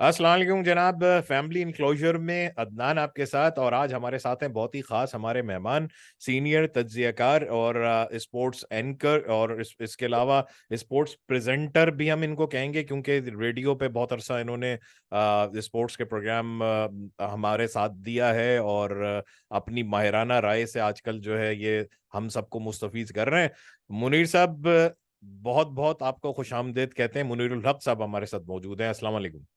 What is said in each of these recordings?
अस्सलाम वालेकुम जनाब। फैमिली इनक्लोजर में अदनान आपके साथ, और आज हमारे साथ हैं बहुत ही खास हमारे मेहमान, सीनियर तज्जियाकार और स्पोर्ट्स एंकर, और इसके अलावा स्पोर्ट्स प्रेजेंटर भी हम इनको कहेंगे, क्योंकि रेडियो पे बहुत अरसा इन्होंने स्पोर्ट्स के प्रोग्राम हमारे साथ दिया है, और अपनी माहिराना राय से आजकल जो है ये हम सबको मुस्तफीज कर रहे हैं। मुनीर साहब, बहुत बहुत आपको खुशामदीद कहते हैं। मुनीरुल हक साहब हमारे साथ मौजूद हैं। अस्सलाम वालेकुम।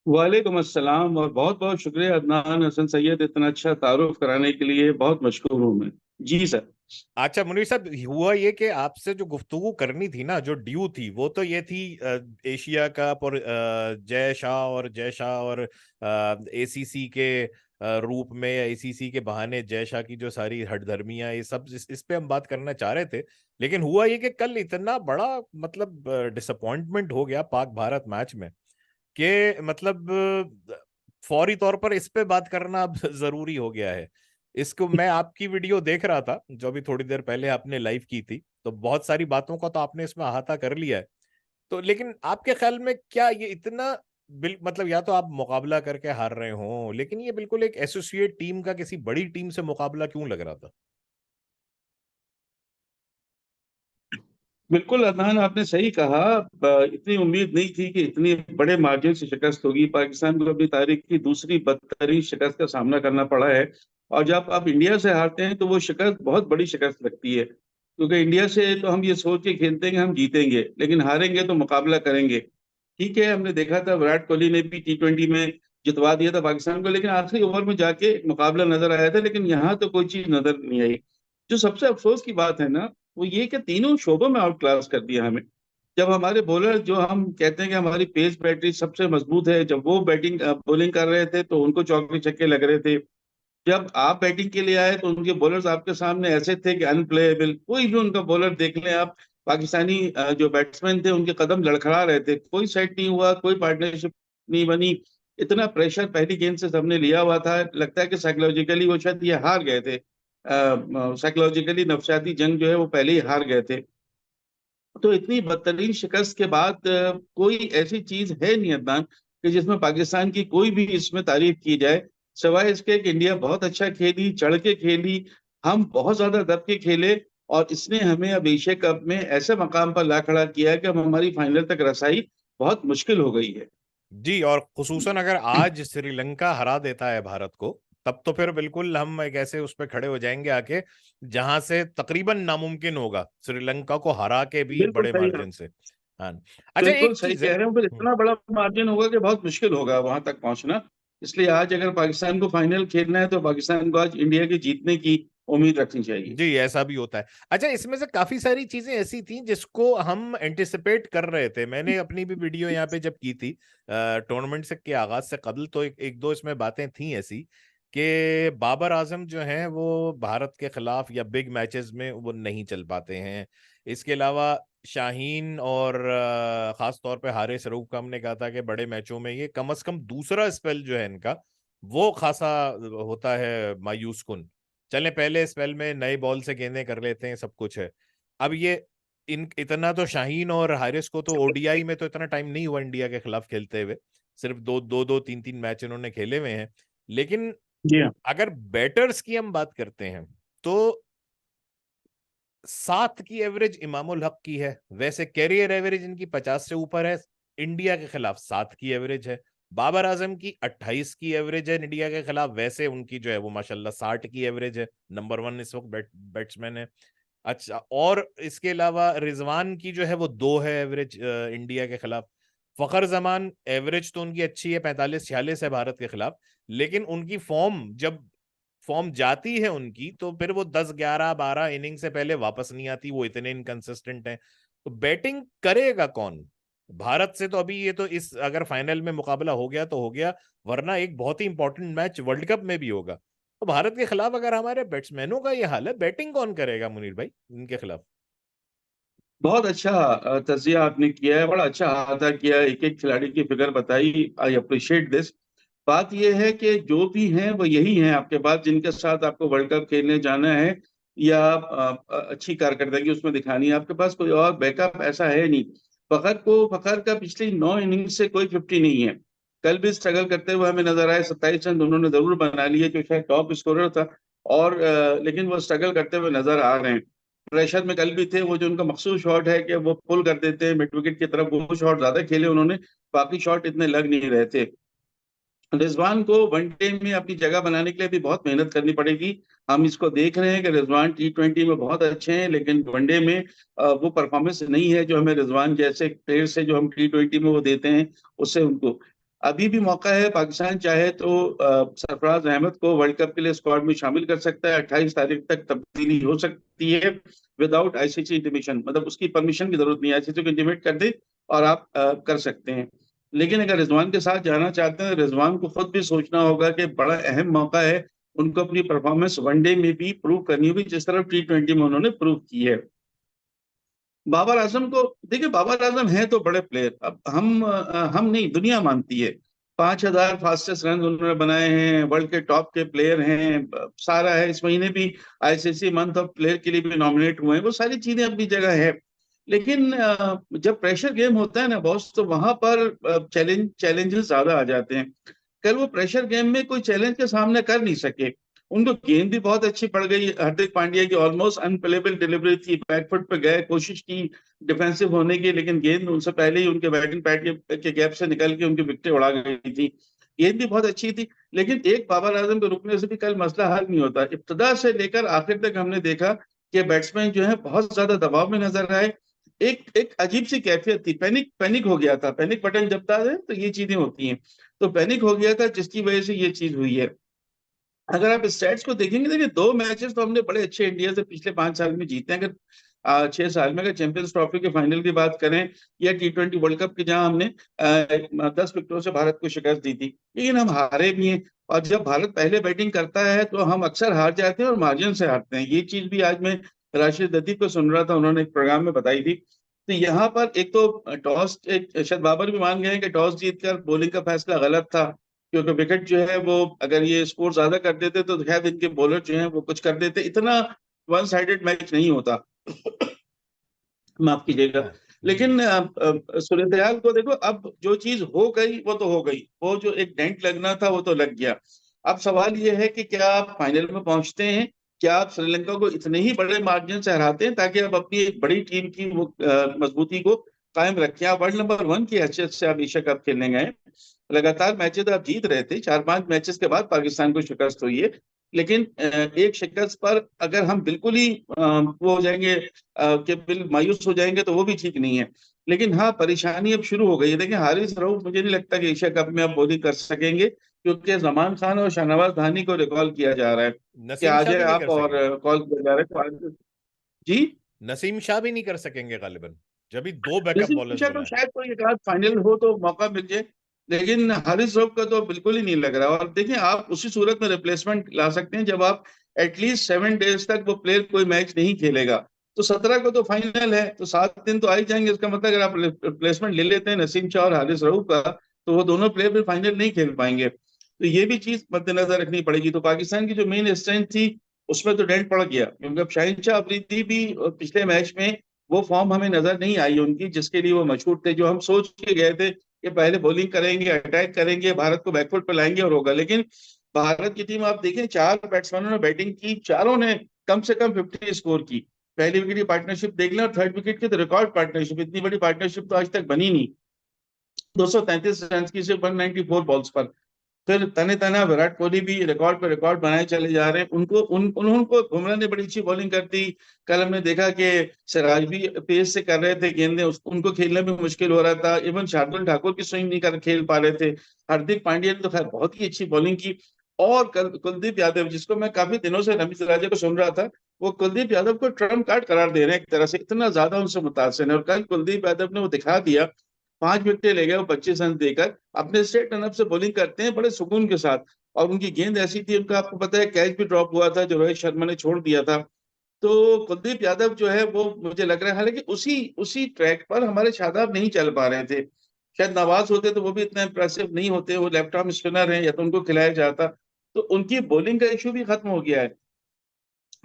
वालेकुम अस्सलाम और बहुत बहुत शुक्रिया अदनान हसन सैयद, इतना अच्छा तारुफ कराने के लिए बहुत मशकूर हूँ मैं। जी सर। अच्छा मुनीर साहब, हुआ ये कि आपसे जो गुफ्तगू करनी थी ना, जो ड्यू थी, वो तो ये थी एशिया कप और जय शाह और एसीसी के रूप में, या एसीसी के बहाने जय शाह की जो सारी हठधर्मियां, ये सब इस पे हम बात करना चाह रहे थे। लेकिन हुआ ये कि कल इतना बड़ा मतलब डिसअपॉइंटमेंट हो गया पाक भारत मैच में, कि मतलब फौरी तौर पर इस पे बात करना अब जरूरी हो गया है। इसको मैं आपकी वीडियो देख रहा था जो अभी थोड़ी देर पहले आपने लाइव की थी, तो बहुत सारी बातों का तो आपने इसमें अहाता कर लिया है। तो लेकिन आपके ख्याल में क्या ये इतना मतलब, या तो आप मुकाबला करके हार रहे हो, लेकिन ये बिल्कुल एक एसोसिएट टीम का किसी बड़ी टीम से मुकाबला क्यों लग रहा था? बिल्कुल अदनान, आपने सही कहा। इतनी उम्मीद नहीं थी कि इतनी बड़े मार्जिन से शिकस्त होगी। पाकिस्तान को अपनी तारीख की दूसरी बदतरीन शिकस्त का सामना करना पड़ा है। और जब आप इंडिया से हारते हैं तो वो शिकस्त बहुत बड़ी शिकस्त लगती है, क्योंकि इंडिया से तो हम ये सोच के खेलते हैं कि हम जीतेंगे, लेकिन हारेंगे तो मुकाबला करेंगे। ठीक है, हमने देखा था विराट कोहली ने भी T20 में जितवा दिया था पाकिस्तान को, लेकिन आखिरी ओवर में जाके मुकाबला नजर आया था। लेकिन यहाँ तो कोई चीज नजर नहीं आई। जो सबसे अफसोस की बात है ना, वो ये कि तीनों शोबों में आउट क्लास कर दिया हमें। जब हमारे बॉलर, जो हम कहते हैं कि हमारी पेस बैटरी सबसे मजबूत है, जब वो बैटिंग बॉलिंग कर रहे थे तो उनको चौके छक्के लग रहे थे। जब आप बैटिंग के लिए आए तो उनके बॉलर्स आपके सामने ऐसे थे कि अनप्लेएबल। कोई भी उनका बॉलर देख लें आप, पाकिस्तानी जो बैट्समैन थे उनके कदम लड़खड़ा रहे थे। कोई सेट नहीं हुआ, कोई पार्टनरशिप नहीं बनी। इतना प्रेशर पहली गेंद से सबने लिया हुआ था, लगता है कि साइकोलॉजिकली वो शायद ये हार गए थे। साइकोलॉजिकली नफसियाती जंग जो है वो पहले ही हार गए थे। तो इतनी बदतरीन शिकस्त के बाद कोई ऐसी चीज है नहीं अदनान कि जिसमें पाकिस्तान की कोई भी इसमें तारीफ की जाए, सिवाय इसके कि इंडिया बहुत अच्छा खेली, चढ़ के खेली, हम बहुत ज्यादा दब के खेले। और इसने हमें अब एशिया कप में ऐसे मकाम पर ला खड़ा किया है कि अब हमारी फाइनल तक रसाई बहुत मुश्किल हो गई है। जी, और खुसूसन अगर आज श्रीलंका हरा देता है भारत को, तब तो फिर बिल्कुल हम एक ऐसे उस पर खड़े हो जाएंगे आके, जहां से तकरीबन नामुमकिन होगा श्रीलंका को हरा के भी बिल्कुल बड़े सही है। मार्जिन से। हाँ। अच्छा, बिल्कुल एक सही चीज है। कह रहे हैं, फिर इतना बड़ा मार्जिन होगा कि बहुत मुश्किल होगा वहां तक पहुंचना। इसलिए आज अगर पाकिस्तान को फाइनल खेलना है तो पाकिस्तान को आज इंडिया के जीतने की उम्मीद रखनी चाहिए। जी, ऐसा भी होता है। अच्छा, इसमें से काफी सारी चीजें ऐसी थी जिसको हम एंटिसिपेट कर रहे थे। मैंने अपनी भी वीडियो यहाँ पे जब की थी टूर्नामेंट से के आगाज से कबल, तो एक दो इसमें बातें थी ऐसी कि बाबर आजम जो हैं वो भारत के खिलाफ या बिग मैचेस में वो नहीं चल पाते हैं। इसके अलावा शाहीन और खास तौर पे हारिस रऊफ का हमने कहा था कि बड़े मैचों में ये कम से कम दूसरा स्पेल जो है इनका, वो खासा होता है मायूस कुन। चलें, पहले स्पेल में नए बॉल से गेंदें कर लेते हैं, सब कुछ है। अब ये इन इतना तो शाहीन और हारिस को तो ओडीआई में तो इतना टाइम नहीं हुआ इंडिया के खिलाफ खेलते हुए, सिर्फ दो तीन तीन मैच इन्होंने खेले हुए हैं। लेकिन जी हाँ। अगर बैटर्स की हम बात करते हैं, तो 7 की एवरेज इमामुल हक की है। वैसे कैरियर एवरेज इनकी 50 से ऊपर है। इंडिया के खिलाफ 7 की एवरेज है। बाबर आजम की 28 की एवरेज है इंडिया के खिलाफ। वैसे उनकी जो है वो माशाल्लाह 60 की एवरेज है। नंबर 1 इस वक्त बैट्समैन है। अच्छा, और इसके अलावा रिजवान की जो है वो 2 है एवरेज इंडिया के खिलाफ। फखर जमान एवरेज तो उनकी अच्छी है, 45-46 है भारत के खिलाफ। लेकिन उनकी फॉर्म जाती है उनकी, तो फिर वो 10 11 12 इनिंग से पहले वापस नहीं आती। वो इतने इनकंसिस्टेंट हैं। तो बैटिंग करेगा कौन भारत से? तो अभी ये तो इस अगर फाइनल में मुकाबला हो गया तो हो गया, वरना एक बहुत ही इंपॉर्टेंट मैच वर्ल्ड कप में भी होगा। तो भारत के खिलाफ अगर हमारे बैट्समैनों का ये हाल है, बैटिंग कौन करेगा मुनीर भाई इनके खिलाफ? बहुत अच्छा तजिया आपने किया है, बड़ा अच्छा अहाता किया है, एक एक खिलाड़ी की फिगर बताई। I appreciate this. बात यह है कि जो भी हैं वो यही हैं आपके पास, जिनके साथ आपको वर्ल्ड कप खेलने जाना है या अच्छी कारकर्दगी उसमें दिखानी है। आपके पास कोई और बैकअप ऐसा है नहीं। फखर का पिछली 9 इनिंग्स से कोई 50 नहीं है। कल भी स्ट्रगल करते हुए हमें नजर आए, 27 रन उन्होंने जरूर बना लिए, जो शायद टॉप स्कोरर था। और लेकिन वो स्ट्रगल करते हुए नजर आ रहे हैं। प्रेशर में कल भी थे, वो जो उनका मखसूस शॉट है कि वो पुल कर देते हैं मिड विकेट की तरफ, वो शॉट ज्यादा खेले उन्होंने, बाकी शॉट इतने लग नहीं रहे थे। रिजवान को वनडे में अपनी जगह बनाने के लिए भी बहुत मेहनत करनी पड़ेगी। हम इसको देख रहे हैं कि रिजवान T20 में बहुत अच्छे हैं, लेकिन वनडे में वो परफॉर्मेंस नहीं है जो हमें रिजवान जैसे प्लेयर से जो हम T20 में वो देते हैं, उससे उनको अभी भी मौका है। पाकिस्तान चाहे तो सरफराज अहमद को वर्ल्ड कप के लिए स्क्वाड में शामिल कर सकता है। 28 तारीख तक तब्दीली हो सकती है विदाउट ICC इंटीमेशन, मतलब उसकी परमिशन की जरूरत नहीं है, ICC को इंटीमेट कर दे और आप कर सकते हैं। लेकिन अगर रिजवान के साथ जाना चाहते हैं तो रिजवान को खुद भी सोचना होगा कि बड़ा अहम मौका है उनको अपनी परफॉर्मेंस वनडे में भी प्रूव करनी होगी, जिस तरह T20 में उन्होंने प्रूव की है। बाबर आजम को देखिए, बाबर आजम है तो बड़े प्लेयर, अब हम नहीं, दुनिया मानती है। 5,000 फास्टेस्ट रन उन्होंने बनाए हैं, वर्ल्ड के टॉप के प्लेयर हैं, सारा है। इस महीने भी ICC मंथ ऑफ प्लेयर के लिए भी नॉमिनेट हुए हैं, वो सारी चीजें अपनी जगह है। लेकिन जब प्रेशर गेम होता है ना बॉस, तो वहां पर चैलेंजेस ज्यादा आ जाते हैं। कल वो प्रेशर गेम में कोई चैलेंज के सामने कर नहीं सके। उनको गेंद भी बहुत अच्छी पड़ गई, हार्दिक पांड्या की ऑलमोस्ट अनप्लेबल डिलीवरी थी, बैकफुट पे गए, कोशिश की डिफेंसिव होने की, लेकिन गेंद उनसे पहले ही उनके बैटिंग पैड के गैप से निकल के उनकी विकेटें उड़ा गई थी। गेंद भी बहुत अच्छी थी, लेकिन एक बाबर आजम के रुकने से भी कल मसला हल नहीं होता। इब्तदा से लेकर आखिर तक हमने देखा कि बैट्समैन जो है बहुत ज्यादा दबाव में नजर आए। एक एक अजीब सी कैफियत थी, पैनिक पैनिक हो गया था। पैनिक बटन जब था तो ये चीजें होती हैं, तो पैनिक हो गया था जिसकी वजह से ये चीज हुई है। अगर आप स्टैट्स को देखेंगे, देखिए 2 मैचेस तो हमने बड़े अच्छे इंडिया से पिछले 5 साल में जीते हैं। अगर 6 साल में, अगर चैंपियंस ट्रॉफी के फाइनल की बात करें या T20 वर्ल्ड कप की, जहां हमने 10 विकेटों से भारत को शिकस्त दी थी, लेकिन हम हारे भी हैं। और जब भारत पहले बैटिंग करता है तो हम अक्सर हार जाते हैं और मार्जिन से हारते हैं। ये चीज भी आज मैं राशिद लतीफ को सुन रहा था, उन्होंने एक प्रोग्राम में बताई थी। तो यहाँ पर एक तो टॉस, एक शायद बाबर भी मान गए हैं कि टॉस जीतकर बॉलिंग का फैसला गलत था, क्योंकि विकेट जो है वो, अगर ये स्कोर ज्यादा कर देते तो शायद इनके बॉलर जो है वो कुछ कर देते। इतना वन साइडेड मैच नहीं होता। माफ कीजिएगा। हाँ। लेकिन सूर्यदयाल को देखो, अब जो चीज हो गई वो तो हो गई, वो जो एक डेंट लगना था वो तो लग गया। अब सवाल ये है कि क्या आप फाइनल में पहुंचते हैं, क्या आप श्रीलंका को इतने ही बड़े मार्जिन से हराते हैं ताकि आप अपनी एक बड़ी टीम की वो मजबूती को कायम रखें। आप वर्ल्ड नंबर 1 की हैसियत से आप एशिया कप खेलने गए, लगातार मैचेस आप जीत रहे थे, 4-5 मैचेस के बाद पाकिस्तान को शिकस्त हुई है। लेकिन एक शिकस्त पर अगर हम बिल्कुल ही वो हो जाएंगे कि बिल मायूस हो जाएंगे, तो वो भी ठीक नहीं है। लेकिन हाँ, परेशानी अब शुरू हो गई है। देखिए हारिस रऊफ मुझे नहीं लगता कि एशिया कप में अब बॉलिंग कर सकेंगे, क्योंकि जमान खान और शाहनवाज धानी को रिकॉल किया जा रहा है कि नसीम आ शाह जाए भी नहीं आप, कर और सकेंगे। कॉल किया जा रहा है जी। नसीम शाह भी नहीं कर सकेंगे गालिबन, जब भी दो बैकअप नसीम बॉलर्स शाह को बुलाए। शायद कोई एक आध फाइनल हो तो मौका मिल जाए, लेकिन हारिस रऊफ का तो बिल्कुल ही नहीं लग रहा। और देखिए, आप उसी सूरत में रिप्लेसमेंट ला सकते हैं जब आप एटलीस्ट 7 डेज तक वो प्लेयर कोई मैच नहीं खेलेगा। तो 17 को तो फाइनल है, तो 7 दिन तो आ ही जाएंगे। इसका मतलब अगर आप रिप्लेसमेंट ले लेते हैं नसीम शाह और हारिस रऊफ का, तो वो दोनों प्लेयर फिर फाइनल नहीं खेल पाएंगे। तो ये भी चीज मद्देनजर रखनी पड़ेगी। तो पाकिस्तान की जो मेन स्ट्रेंथ थी उसमें तो डेंट पड़ गया, क्योंकि अब शाहीन शाह अफरीदी भी पिछले मैच में वो फॉर्म हमें नजर नहीं आई उनकी जिसके लिए वो मशहूर थे। जो हम सोच के गए थे कि पहले बॉलिंग करेंगे, अटैक करेंगे, भारत को बैकफुट पे लाएंगे और होगा, लेकिन भारत की टीम आप देखें, 4 बैट्समैनों ने बैटिंग की, चारों ने कम से कम 50 स्कोर की। पहली विकेट की पार्टनरशिप देख लें और थर्ड विकेट की तो रिकॉर्ड पार्टनरशिप, इतनी बड़ी पार्टनरशिप तो आज तक बनी नहीं। 233 रन की सिर्फ 194 बॉल्स पर। फिर तने तना विराट कोहली भी रिकॉर्ड पे रिकॉर्ड बनाए चले जा रहे हैं। उनको बुमराह ने बड़ी अच्छी बॉलिंग कर दी। कल हमने देखा कि सिराज भी पेस से कर रहे थे गेंदें, उनको खेलने में मुश्किल हो रहा था। इवन शार्दुल ठाकुर की स्विंग नहीं कर खेल पा रहे थे। हार्दिक पांड्या ने तो खैर बहुत ही अच्छी बॉलिंग की। और कल कुलदीप यादव, जिसको मैं काफी दिनों से रमीज राजा को सुन रहा था, वो कुलदीप यादव को ट्रम्प कार्ड करार दे रहे हैं एक तरह से, इतना ज्यादा उनसे मुतासिर है। और कल कुलदीप यादव ने वो दिखा दिया, 5 विकेटें ले गए वो 25 रन देकर। अपने स्ट्रेट रनअप से बॉलिंग करते हैं बड़े सुकून के साथ। और उनकी गेंद ऐसी थी, उनका आपको पता है कैच भी ड्रॉप हुआ था जो रोहित शर्मा ने छोड़ दिया था। तो कुलदीप यादव जो है वो मुझे लग रहा है, हालांकि उसी उसी ट्रैक पर हमारे शादाब नहीं चल पा रहे थे। शायद नवाज होते तो वो भी इतना इंप्रेसिव नहीं होते, वो लेफ्ट आर्म स्पिनर हैं, या तो उनको खिलाया जाता। तो उनकी बॉलिंग का इशू भी खत्म हो गया है।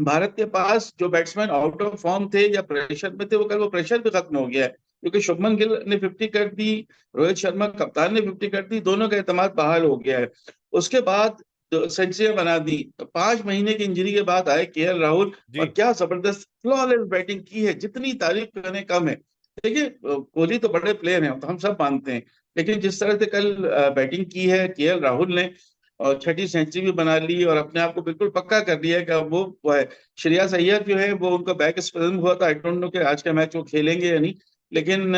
भारत के पास जो बैट्समैन आउट ऑफ फॉर्म थे या प्रेशर में थे, वो कल वो प्रेशर भी खत्म हो गया है। क्योंकि शुभमन गिल ने 50 कर दी, रोहित शर्मा कप्तान ने 50 कर दी, दोनों का एतमाद बहाल हो गया है। उसके बाद सेंचुरियां बना दी। 5 महीने की इंजरी के बाद आए केएल राहुल, और जी। क्या जबरदस्त फ्लॉलेस बैटिंग की है, जितनी तारीफ करें कम है। देखिए कोहली तो बड़े प्लेयर हैं, तो हम सब मानते हैं, लेकिन जिस तरह से कल बैटिंग की है केएल राहुल ने, और छठी सेंचुरी भी बना ली और अपने आप को बिल्कुल पक्का कर दिया है कि अब वो है। श्रेयस अय्यर जो है वो उनका बैक स्पैज्म हुआ था, आई डोंट नो कि आज का मैच वो खेलेंगे या नहीं। लेकिन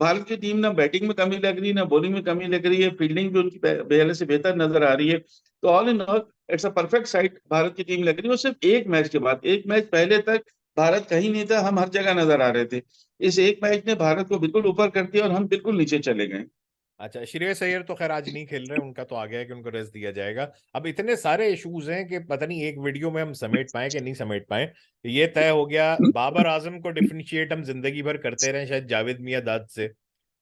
भारत की टीम ना बैटिंग में कमी लग रही, ना बॉलिंग में कमी लग रही है, फील्डिंग भी उनकी पहले से बेहतर नजर आ रही है। तो all in all it's a perfect side Bharat की टीम लग रही है। और सिर्फ एक मैच के बाद, एक मैच पहले तक भारत कहीं नहीं था, हम हर जगह नजर आ रहे थे। इस एक मैच ने भारत को बिल्कुल ऊपर कर दिया और हम बिल्कुल नीचे चले गए। अच्छा, श्रेयस अय्यर तो खैर आज नहीं खेल रहे, उनका तो आ गया है कि उनको रेस्ट दिया जाएगा। अब इतने सारे इश्यूज हैं कि पता नहीं एक वीडियो में हम समेट पाए कि नहीं समेट पाए। ये तय हो गया, बाबर आजम को डिफरेंशिएट हम जिंदगी भर करते रहे, शायद जावेद मियांदाद से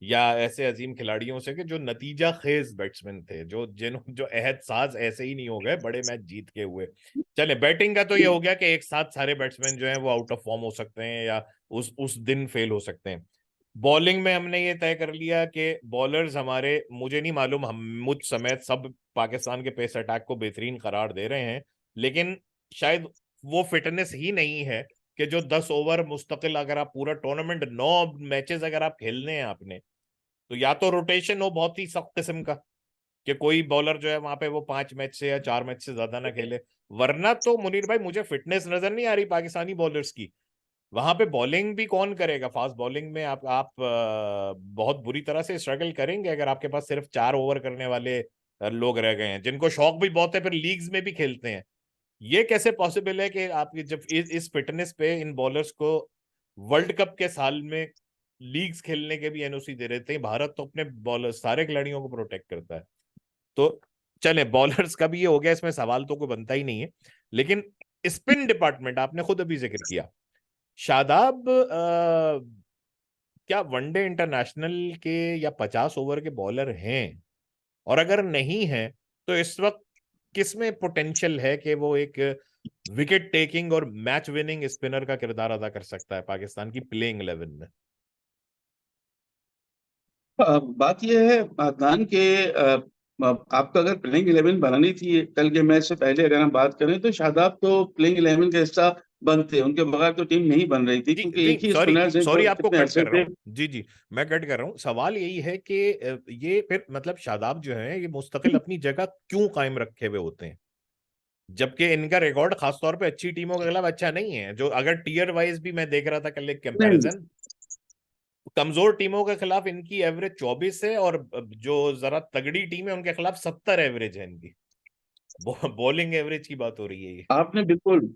या ऐसे अजीम खिलाड़ियों से कि जो नतीजा खेज बैट्समैन थे, जो अहद साज ऐसे ही नहीं हो गए बड़े मैच जीत के हुए। चले, बैटिंग का तो ये हो गया कि एक साथ सारे बैट्समैन जो हैं वो आउट ऑफ फॉर्म हो सकते हैं या उस दिन फेल हो सकते हैं। बॉलिंग में हमने ये तय कर लिया कि बॉलर्स हमारे, मुझे नहीं मालूम, हम मुझ समेत सब पाकिस्तान के पेस अटैक को बेहतरीन करार दे रहे हैं, लेकिन शायद वो फिटनेस ही नहीं है कि जो 10 ओवर मुस्तकिल, अगर आप पूरा टूर्नामेंट 9 मैचेस अगर आप खेलने हैं आपने, तो या तो रोटेशन हो बहुत ही सख्त किस्म का कि कोई बॉलर जो है वहां पे वो 5 मैच से या 4 मैच से ज्यादा ना खेले, वरना तो मुनीर भाई मुझे फिटनेस नजर नहीं आ रही पाकिस्तानी बॉलर्स की। वहां पे बॉलिंग भी कौन करेगा? फास्ट बॉलिंग में आप बहुत बुरी तरह से स्ट्रगल करेंगे अगर आपके पास सिर्फ 4 ओवर करने वाले लोग रह गए हैं, जिनको शौक भी बहुत है, फिर लीग्स में भी खेलते हैं। ये कैसे पॉसिबल है कि आप जब इस फिटनेस पे इन बॉलर्स को वर्ल्ड कप के साल में लीग्स खेलने के भी एनओसी दे रहे थे? भारत तो अपने बॉलर सारे खिलाड़ियों को प्रोटेक्ट करता है। तो चले, बॉलर्स का भी ये हो गया, इसमें सवाल तो कोई बनता ही नहीं है। लेकिन स्पिन डिपार्टमेंट आपने खुद अभी जिक्र किया, शादाब क्या वनडे इंटरनेशनल के या 50 ओवर के बॉलर हैं? और अगर नहीं है तो इस वक्त किसमें पोटेंशियल है कि वो एक विकेट टेकिंग और मैच विनिंग स्पिनर का किरदार अदा कर सकता है पाकिस्तान की प्लेइंग 11 में? बात यह है अदनान के, आपको अगर प्लेइंग 11 बनानी थी कल के मैच से पहले, अगर हम बात करें तो शादाब तो प्लेइंग 11 का हिस्सा बनते, उनके बगैर तो टीम नहीं बन रही थी, जी क्योंकि जी, एक ही सॉरी स्पिनर्स हैं सॉरी, जो आपको कितने कट कर अरसे रहा से। हूँ। जी जी, मैं कट कर रहा हूँ। सवाल यही है कि ये फिर मतलब शादाब जो है ये मुस्तकिल अपनी जगह क्यों कायम रखे हुए होते हैं, जबकि इनका रिकॉर्ड खासतौर पे अच्छी टीमों के खिलाफ अच्छा नहीं है? जो अगर टीयर वाइज भी मैं देख रहा था कल एक नहीं, कंपैरिजन, कमजोर टीमों के खिलाफ इनकी एवरेज 24 है, और जो जरा तगड़ी टीम है उनके खिलाफ 70 एवरेज है इनकी। बॉलिंग एवरेज की बात हो रही है ये। आपने बिल्कुल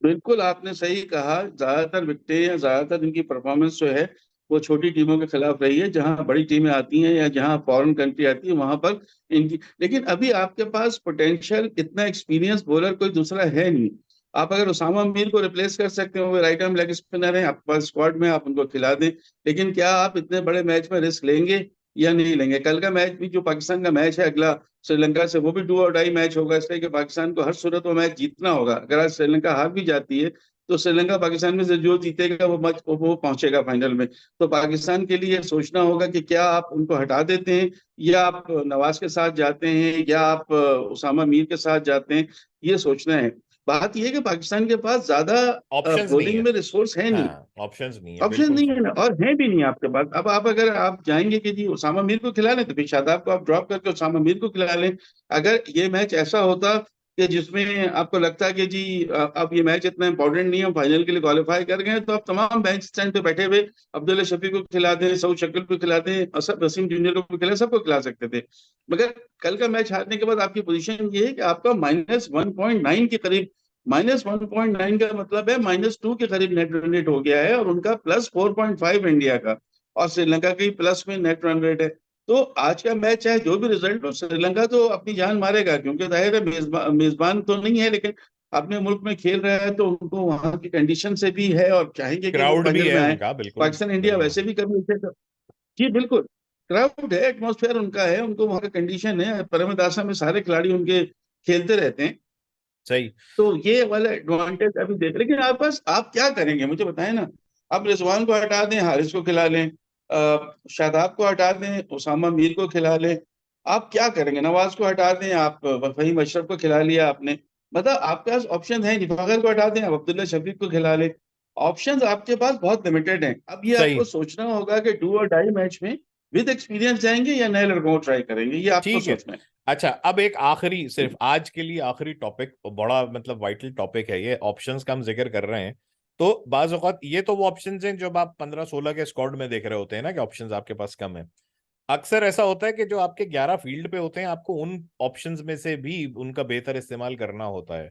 बिल्कुल आपने सही कहा। ज्यादातर विकेटें या ज्यादातर इनकी परफॉर्मेंस जो है वो छोटी टीमों के खिलाफ रही है, जहां बड़ी टीमें आती हैं या जहां फॉरेन कंट्री आती है वहां पर इनकी। लेकिन अभी आपके पास पोटेंशियल, इतना एक्सपीरियंस बॉलर कोई दूसरा है नहीं। आप अगर उसामा मीर को रिप्लेस कर सकते हो, वो राइट आर्म लेग स्पिनर है आपके पास स्क्वाड में, आप उनको खिला दें। लेकिन क्या आप इतने बड़े मैच में रिस्क लेंगे या नहीं लेंगे? कल का मैच भी, जो पाकिस्तान का मैच है अगला श्रीलंका से, वो भी डू और डाई मैच होगा, इसलिए कि पाकिस्तान को हर सूरत में मैच जीतना होगा। अगर आज श्रीलंका हार भी जाती है तो श्रीलंका पाकिस्तान में से जो जीतेगा वो मैच वो पहुंचेगा फाइनल में। तो पाकिस्तान के लिए सोचना होगा कि क्या आप उनको हटा देते हैं, या आप नवाज के साथ जाते हैं, या आप उसामा मीर के साथ जाते हैं, ये सोचना है। बात यह है कि पाकिस्तान के पास ज्यादा ऑप्शंस नहीं बॉलिंग है। में रिसोर्स है नहीं, हाँ, ऑप्शंस नहीं है, ऑप्शन बिल्कुल नहीं सही। है ना, और है भी नहीं आपके पास। अब आप अगर आप जाएंगे कि जी उसामा मीर को खिला लें, तो फिर शादाब को आप ड्रॉप करके उसामा मीर को खिला लें। अगर ये मैच ऐसा होता कि जिसमें आपको लगता है कि जी अब ये मैच इतना इंपॉर्टेंट नहीं है, हम फाइनल के लिए क्वालिफाई कर गए, तो आप तमाम बेंच स्टैंड पे बैठे हुए अब्दुल्ला शफी को खिला दें, सऊद शकील को खिला दें, असद वसीम जूनियर को भी खिला, सबको खिला सकते थे। मगर कल का मैच हारने के बाद आपकी पोजीशन ये है कि आपका -1.9 के करीब, -1.9 का मतलब है -2 के करीब नेट रन रेट हो गया है, और उनका +4.5 इंडिया का, और श्रीलंका की प्लस में नेट रन रेट है। तो आज का मैच चाहे जो भी रिजल्ट हो, श्रीलंका तो अपनी जान मारेगा, क्योंकि जाहिर है मेजबान तो नहीं है, लेकिन अपने मुल्क में खेल रहा है, तो उनको वहां की कंडीशन से भी है और चाहेंगे कि वो क्राउड भी फाइनल में है आए। उनका, बिल्कुल पाकिस्तान इंडिया बिल्कुल। वैसे भी कभी उसे तो, जी बिल्कुल, क्राउड है, एटमोसफेयर उनका है, उनको वहां का कंडीशन है, परमदासा में सारे खिलाड़ी उनके खेलते रहते हैं। सही। तो ये वाला एडवांटेज अभी देख, लेकिन आप बस आप क्या करेंगे मुझे बताएं ना। अब रिजवान को हटा दें, हारिस को खिला लें, शादाब को हटा दें, उसामा मीर को खिला लें। आप क्या करेंगे? नवाज को हटा दें, आप फहीम अशरफ को खिला लिया आपने। मतलब आपके पास ऑप्शन है नहीं। फखर को हटा दें, आप अब्दुल्ला शफीक को खिला लें। ऑप्शंस आपके पास बहुत लिमिटेड हैं। अब ये सही। आपको सोचना होगा कि डू और डाई मैच में विद एक्सपीरियंस जाएंगे या नए लड़कों को ट्राई करेंगे, ये आपको ठीक है। सोचना है। अच्छा, अब एक आखिरी, सिर्फ आज के लिए आखिरी टॉपिक, बड़ा मतलब वाइटल टॉपिक है ये, ऑप्शंस का हम जिक्र कर रहे हैं। तो बाज औक़ात ये तो वो ऑप्शंस हैं जब आप 15-16 के स्क्वाड में देख रहे होते हैं ना कि ऑप्शंस आपके पास कम है। अक्सर ऐसा होता है कि जो आपके 11 फील्ड पे होते हैं, आपको उन ऑप्शंस में से भी उनका बेहतर इस्तेमाल करना होता है।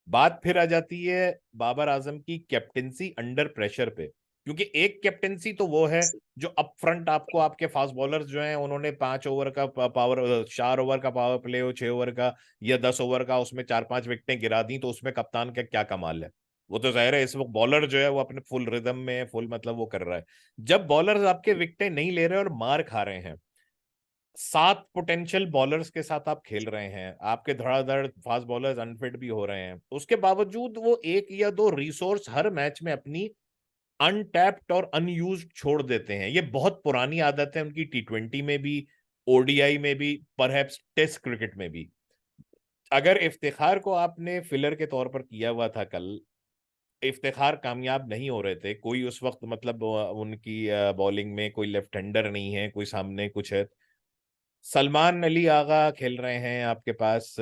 बात फिर आ जाती है बाबर आजम की कैप्टेंसी अंडर प्रेशर पे, क्योंकि एक कैप्टेंसी तो वो है जो अप फ्रंट आपको आपके फास्ट बॉलर्स जो हैं उन्होंने 5 ओवर का पावर, 4 ओवर का पावर प्ले हो, 6 ओवर का या 10 ओवर का, उसमें 4-5 विकेटें गिरा दी, तो उसमें कप्तान का क्या कमाल है? वो तो जाहिर है इस वक्त बॉलर जो है वो अपने फुल रिदम में है, फुल मतलब वो कर रहा है। जब बॉलर्स आपके विकेटें नहीं ले रहे और मार खा रहे हैं, 7 पोटेंशियल बॉलर्स के साथ आप खेल रहे हैं, आपके धड़ाधड़ फास्ट बॉलर्स अनफिट भी हो रहे हैं, उसके बावजूद वो एक या दो रिसोर्स हर मैच में अपनी अनटैप्ड और अनयूज्ड छोड़ देते हैं। ये बहुत पुरानी आदत है उनकी, T20 में भी, ओडीआई में भी, परहैप्स टेस्ट क्रिकेट में भी। अगर इफ्तिखार को आपने फिलर के तौर पर किया हुआ था कल, इफ्तिखार कामयाब नहीं हो रहे थे, कोई उस वक्त मतलब उनकी बॉलिंग में कोई लेफ्ट हैंडर नहीं है, कोई सामने कुछ है, सलमान अली आगा खेल रहे हैं आपके पास,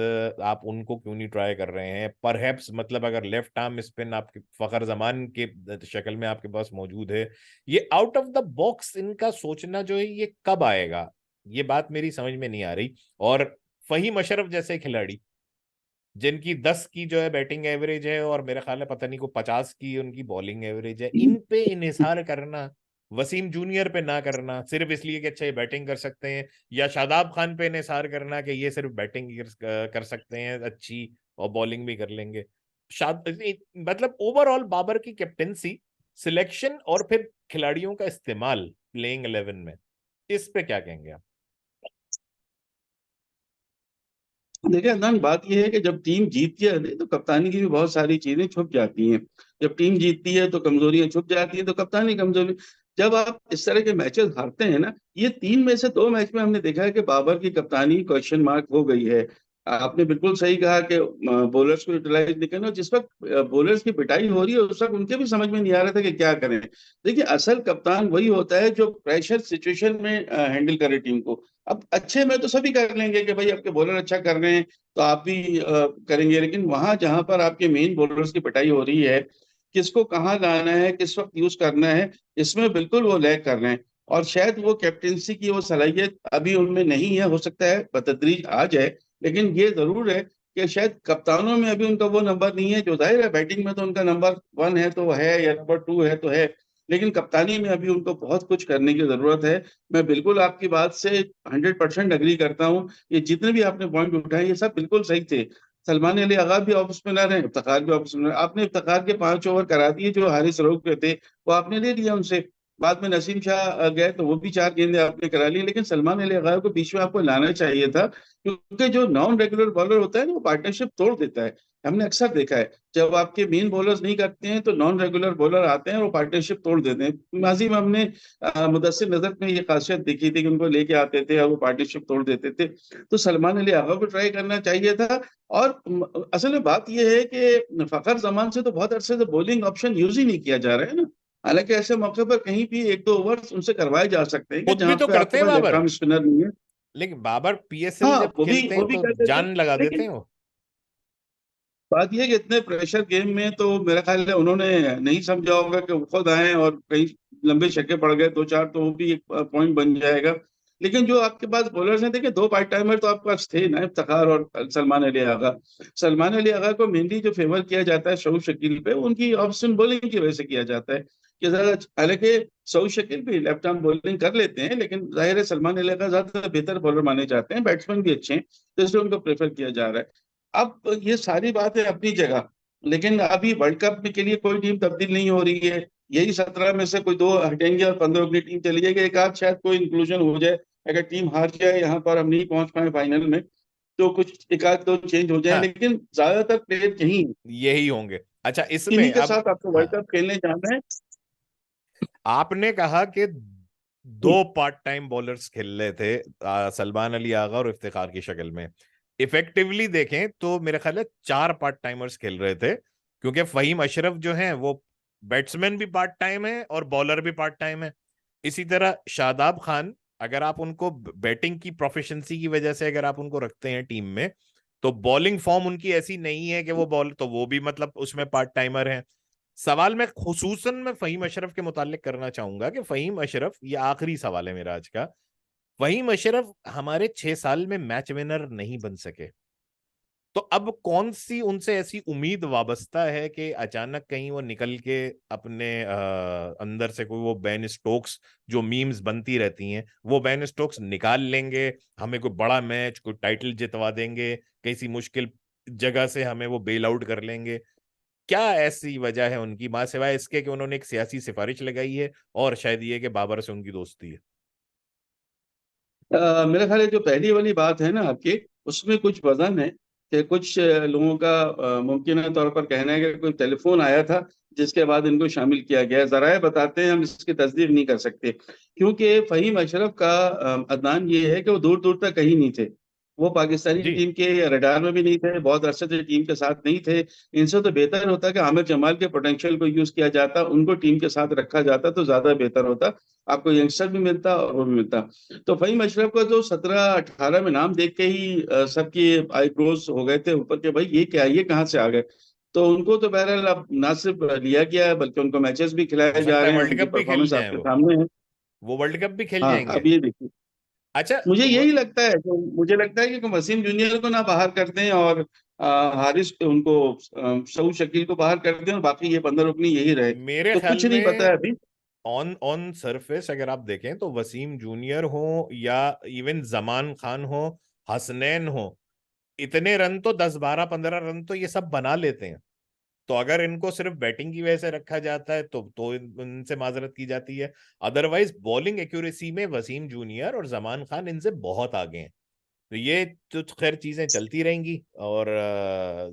आप उनको क्यों नहीं ट्राई कर रहे हैं? परहैप्स मतलब अगर लेफ्ट आर्म स्पिन आपके फखर जमान के शक्ल में आपके पास मौजूद है, ये आउट ऑफ द बॉक्स इनका सोचना जो है ये कब आएगा? ये बात मेरी समझ में नहीं आ रही। और फहीम अशरफ जैसे खिलाड़ी जिनकी 10 की जो है बैटिंग एवरेज है और मेरे ख्याल है पता नहीं को 50 की उनकी बॉलिंग एवरेज है, इन पे इन्हिसार करना, वसीम जूनियर पे ना करना सिर्फ इसलिए कि अच्छा ये बैटिंग कर सकते हैं, या शादाब खान पे इन्हिसार करना कि ये सिर्फ बैटिंग कर सकते हैं अच्छी और बॉलिंग भी कर लेंगे। मतलब ओवरऑल बाबर की कैप्टेंसी, सिलेक्शन और फिर खिलाड़ियों का इस्तेमाल प्लेइंग 11 में, इस पे क्या कहेंगे आप? देखिए अदनान, बात यह है कि जब टीम जीतती है तो कप्तानी की भी बहुत सारी चीजें छुप जाती हैं। जब टीम जीतती है तो कमजोरियां छुप जाती हैं, तो कप्तानी कमजोरी। जब आप इस तरह के मैचेस हारते हैं ना, ये 3 में से 2 मैच में हमने देखा है कि बाबर की कप्तानी क्वेश्चन मार्क हो गई है। आपने बिल्कुल सही कहा कि बॉलर्स को यूटिलाइज नहीं करना। जिस वक्त बॉलर्स की पिटाई हो रही है उस वक्त उनके भी समझ में नहीं आ रहा था कि क्या करें। देखिए असल कप्तान वही होता है जो प्रेशर सिचुएशन में हैंडल करे टीम को। अब अच्छे में तो सभी कर लेंगे कि भाई आपके बॉलर अच्छा कर रहे हैं तो आप भी करेंगे, लेकिन वहां जहां पर आपके मेन बॉलर्स की पिटाई हो रही है, किसको कहाँ लाना है, किस वक्त यूज करना है, इसमें बिल्कुल वो लैग कर रहे हैं। और शायद वो कैप्टेंसी की वो सलाहियत अभी उनमें नहीं है। हो सकता है बतदरीज आ जाए, लेकिन ये जरूर है कि शायद कप्तानों में अभी उनका वो नंबर नहीं है। जो जाहिर है बैटिंग में तो उनका नंबर 1 है तो है, या नंबर 2 है तो है, लेकिन कप्तानी में अभी उनको बहुत कुछ करने की जरूरत है। मैं बिल्कुल आपकी बात से 100% अग्री करता हूँ। ये जितने भी आपने पॉइंट उठाए ये सब बिल्कुल सही थे। सलमान अली आगा भी ऑफ स्पिनर है, इफ्तिखार भी ऑफ स्पिनर। आपने इफ्तिखार के 5 ओवर करा दिए जो हारिस रऊफ के थे, वो आपने ले लिया उनसे। बाद में नसीम शाह गए तो वो भी 4 गेंदें आपने करा ली, लेकिन सलमान अली आगा को बीच में आपको लाना चाहिए था, क्योंकि जो नॉन रेगुलर बॉलर होता है ना वो पार्टनरशिप तोड़ देता है। हमने अक्सर देखा है जब आपके मेन बॉलर्स नहीं करते हैं तो नॉन रेगुलर बॉलर आते हैं और वो पार्टनरशिप तोड़ देते हैं। माजी में हमने मुदस्सिर नजर में ये खासियत देखी थी कि उनको लेके आते थे और वो पार्टनरशिप तोड़ देते थे। तो सलमान अली आगा को ट्राई करना चाहिए था। और असल में बात यह है कि फखर जमान से तो बहुत अरसे से बॉलिंग ऑप्शन यूज ही नहीं किया जा रहा है ना। हालांकि ऐसे मौके पर कहीं भी 1-2 ओवर उनसे करवाए जा सकते हैं कि खुद भी जहां तो पे करते आपके हैं पास लेफ्ट बाबर, आर्म स्पिनर नहीं है। लेकिन बाबर पीएसएल हाँ, जब खेलते वो हैं भी तो कर देते हैं, जान लगा देते लेकिन हैं वो। बात यह है कि इतने प्रेशर गेम में तो मेरा ख्याल है उन्होंने नहीं समझा होगा कि वो खुद आए और कहीं लंबे छक्के पड़ गए 2-4 तो वो भी एक पॉइंट बन जाएगा। लेकिन जो आपके पास बॉलर्स हैं, देखिए 2 पार्ट टाइमर तो आपके पास थे ना, इफ्तिखार और सलमान अली आगा। सलमान अली आगा को मेनली जो फेवर किया जाता है शौक शकील पे, उनकी ऑफ स्पिन बॉलिंग की वजह से किया जाता है कि ज्यादा। हालांकि शौक शकील भी लेफ्ट आर्म बॉलिंग कर लेते हैं, लेकिन जाहिर है सलमान अली आगा ज्यादा बेहतर बॉलर माने जाते हैं, बैट्समैन भी अच्छे हैं, तो इसलिए उनको प्रेफर किया जा रहा है। अब ये सारी बातें अपनी जगह, लेकिन अभी वर्ल्ड कप के लिए कोई टीम तब्दील नहीं हो रही है। यही 17 में से कोई 2 हटेंगे और 15 की टीम चली जाएगी। एक आध शायद कोई इंक्लूजन हो जाए, अगर टीम हार जाए यहाँ पर हम नहीं पहुंच पाए फाइनल में, तो कुछ एक आध 2 चेंज हो जाए, हाँ, लेकिन ज्यादातर प्लेयर यही हैं। यही होंगे। अच्छा, इसमें इन्हीं के अब, साथ आपको हाँ, वर्ल्ड कप खेलने जाना है। आपने कहा कि दो पार्ट टाइम बॉलर्स खेल रहे थे, सलमान अली आगा और इफ्तिखार की शक्ल में। इफेक्टिवली देखें तो मेरे ख्याल है चार पार्ट टाइमर्स खेल रहे थे, क्योंकि फहीम अशरफ जो हैं वो बैट्समैन भी पार्ट टाइम है और बॉलर भी पार्ट टाइम है। इसी तरह शादाब खान, अगर आप उनको बैटिंग की प्रोफिशिएंसी की वजह से अगर आप उनको रखते हैं टीम में, तो बॉलिंग फॉर्म उनकी ऐसी नहीं है कि वो बॉल, तो वो भी मतलब उसमें पार्ट टाइमर है। सवाल मैं खुसूसन मैं फहीम अशरफ के मुतालिक करना चाहूंगा कि फहीम अशरफ, ये आखिरी सवाल है मेरा आज का, फहीम अशरफ हमारे 6 साल में मैच विनर नहीं बन सके, तो अब कौन सी उनसे ऐसी उम्मीद वाबस्ता है कि अचानक कहीं वो निकल के अपने अंदर से कोई वो बेन स्टोक्स, जो मीम्स बनती रहती हैं, वो बेन स्टोक्स निकाल लेंगे, हमें कोई बड़ा मैच, कोई टाइटल जितवा देंगे, किसी मुश्किल जगह से हमें वो बेल आउट कर लेंगे। क्या ऐसी वजह है उनकी, मां सिवाय इसके कि उन्होंने एक सियासी सिफारिश लगाई है और शायद ये कि बाबर से उनकी दोस्ती है? मेरा ख्याल है जो पहली वाली बात है ना आपकी, उसमें कुछ वजन है कि कुछ लोगों का मुमकिन तौर पर कहना है कि कोई टेलीफोन आया था जिसके बाद इनको शामिल किया गया है। जराए बताते हैं, हम इसकी तस्दीक नहीं कर सकते, क्योंकि फहीम अशरफ का अदनान ये है कि वो दूर दूर तक कहीं नहीं थे। वो पाकिस्तानी जी। टीम के रडार में भी नहीं थे, बहुत अरसे से टीम के साथ नहीं थे। इनसे तो बेहतर होता कि आमिर जमाल के पोटेंशियल को यूज किया जाता, उनको टीम के साथ रखा जाता तो ज्यादा बेहतर होता। आपको यंगस्टर भी मिलता और वो भी मिलता। तो फहीम अशरफ का जो 17-18 में नाम देख के ही सबकी आईब्रोज हो गए थे ऊपर के, भाई ये क्या, ये कहाँ से आ गए। तो उनको तो बहरहाल अब ना सिर्फ लिया गया है, बल्कि उनको मैचेस भी हो खिलाए जा सकता है रहे हैं, वर्ल्ड उनकी कप भी खेल परफॉर्मेंस जाए, आपके सामने है। वो वर्ल्ड कप भी खेल हाँ, जाएंगे। अब ये देखिए, अच्छा। मुझे यही लगता है, तो मुझे लगता है कि वसीम जूनियर को ना बाहर कर दें और हारिस उनको सऊद शकील को बाहर कर दें और बाकी ये 15 रुकनी यही रहे। मेरे तो ख्याल कुछ नहीं पता में है अभी। ऑन ऑन सरफेस अगर आप देखें तो वसीम जूनियर हो या इवन जमान खान हो, हसनैन हो, इतने रन तो 10 12 15 रन तो ये सब बना लेते हैं। तो अगर इनको सिर्फ बैटिंग की वजह से रखा जाता है तो इनसे माजरत की जाती है। अदरवाइज बॉलिंग एक्यूरेसी में वसीम जूनियर और जमान खान इनसे बहुत आगे हैं। तो ये तो खैर चीजें चलती रहेंगी, और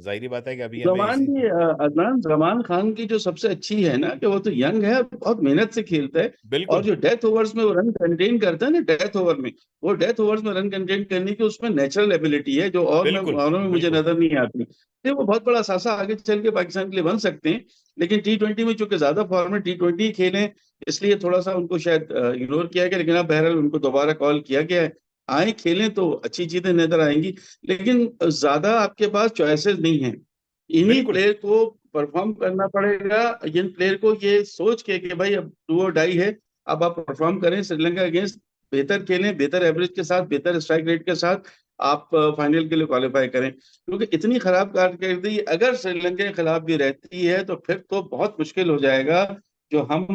जाहिर बात है कि अभी हमें जमान इसी। भी अदनान जमान खान की जो सबसे अच्छी है ना कि वो तो यंग है, बहुत मेहनत से खेलता है। और बिल्कुल जो डेथ ओवर्स में वो रन कंटेन करता है ना, डेथ ओवर में, वो डेथ ओवर्स में रन कंटेन करने की उसमें नेचुरल एबिलिटी है, जो बिल्कुल औरों में मुझे बिल्कुल। नजर नहीं आती। तो वो बहुत बड़ा सासा आगे चल के पाकिस्तान के लिए बन सकते हैं। लेकिन T20 में चूंकि ज्यादा फॉर्मेट T20 खेले, इसलिए थोड़ा सा उनको शायद इग्नोर किया गया। लेकिन अब बहरहाल उनको दोबारा कॉल किया गया है, आए खेलें तो अच्छी चीजें नजर आएंगी। लेकिन ज्यादा आपके पास चॉइसेस नहीं है, इन्हीं बिल्कुल प्लेयर को परफॉर्म करना पड़ेगा। इन प्लेयर को ये सोच के कि भाई अब डू और डाई है, अब आप परफॉर्म करें श्रीलंका अगेंस्ट, बेहतर खेलें, बेहतर एवरेज के साथ, बेहतर स्ट्राइक रेट के साथ आप फाइनल के लिए क्वालिफाई करें। क्योंकि इतनी खराब कारकर्दगी अगर श्रीलंका के खिलाफ भी रहती है तो फिर तो बहुत मुश्किल हो जाएगा। जो हम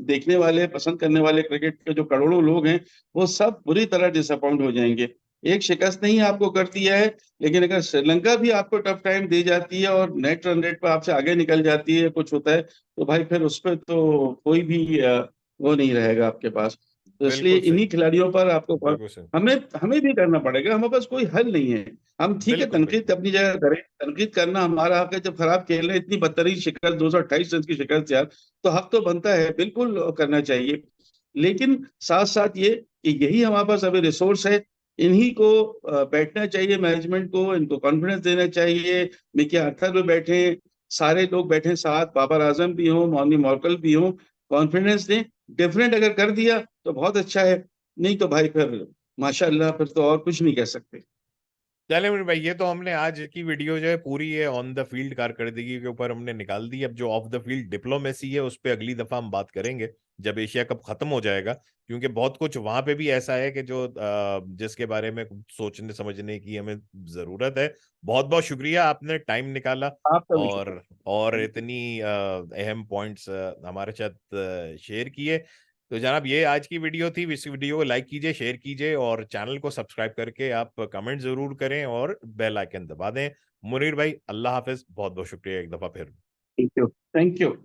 देखने वाले, पसंद करने वाले क्रिकेट के जो करोड़ों लोग हैं, वो सब बुरी तरह डिसअपॉइंट हो जाएंगे। एक शिकस्त नहीं आपको कर दिया है, लेकिन अगर श्रीलंका भी आपको टफ टाइम दे जाती है और नेट रन रेट पर आपसे आगे निकल जाती है, कुछ होता है, तो भाई फिर उस पर तो कोई भी वो नहीं रहेगा आपके पास। तो इसलिए बिल्कुल सही। इन्हीं खिलाड़ियों पर आपको बिल्कुल सही। हमें हमें भी करना पड़ेगा। हमारे पास कोई हल नहीं है। हम ठीक है, बिल्कुल तनकीद बिल्कुल। अपनी जगह करें, तनकीद करना हमारा हक है। जब खराब खेल रहे हैं, इतनी बदतरीन शिकस्त, 228 रन की शिकस्त यार, तो हक तो बनता है, बिल्कुल करना चाहिए। लेकिन साथ साथ ये कि यही हमारे पास अभी रिसोर्स है, इन्हीं को बैठना चाहिए, मैनेजमेंट को इनको कॉन्फिडेंस देना चाहिए। मिकी आर्थर भी बैठे, सारे लोग बैठे साथ, बाबर आजम भी हो, मौनी मॉर्कल भी हो, कॉन्फिडेंस दें। डिफरेंट अगर कर दिया तो बहुत अच्छा है, नहीं तो भाई फिर माशाल्लाह, फिर तो और कुछ नहीं कह सकते। चले मेरे भाई, ये तो हमने आज की वीडियो जो है पूरी ये ऑन द फील्ड कारकर्दगी के ऊपर हमने निकाल दी। अब जो ऑफ द फील्ड डिप्लोमेसी है उस पर अगली दफा हम बात करेंगे जब एशिया कप खत्म हो जाएगा, क्योंकि बहुत कुछ वहां पे भी ऐसा है कि जो जिसके बारे में सोचने समझने की हमें जरूरत है। बहुत बहुत शुक्रिया, आपने टाइम निकाला आपका भी शुक्र। और थैंक यू। इतनी अहम पॉइंट्स हमारे साथ शेयर किए। तो जनाब, ये आज की वीडियो थी। इस वीडियो को लाइक कीजिए, शेयर कीजिए और चैनल को सब्सक्राइब करके आप कमेंट जरूर करें और बेल आइकन दबा दें। मुनीर भाई, अल्लाह हाफिज, बहुत बहुत शुक्रिया एक दफा फिर। Thank you. Thank you.